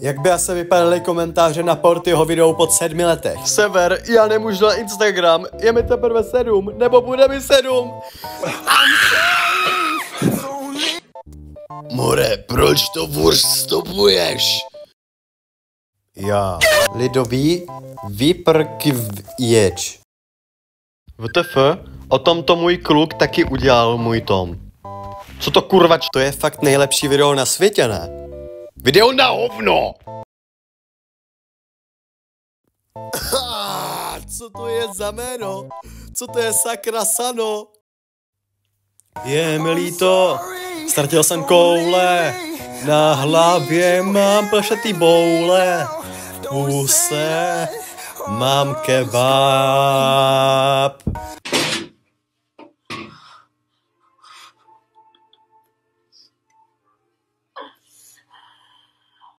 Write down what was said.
Jak by asi vypadaly komentáře na Portyho videu po 7 letech? Sever, já nemůžu na Instagram, je mi teprve 7, nebo bude mi 7. More, proč to furt stopuješ? Já. Lidový vyprkvěč. VTF, o tomto můj kluk taky udělal můj Tom. Co to kurva? To je fakt nejlepší video na světě, ne? Video na hovno! Co to je za jméno? Co to je sakra sano? Je mi líto, ztratil jsem koule, na hlavě mám plšatý boule, v puse mám kebab.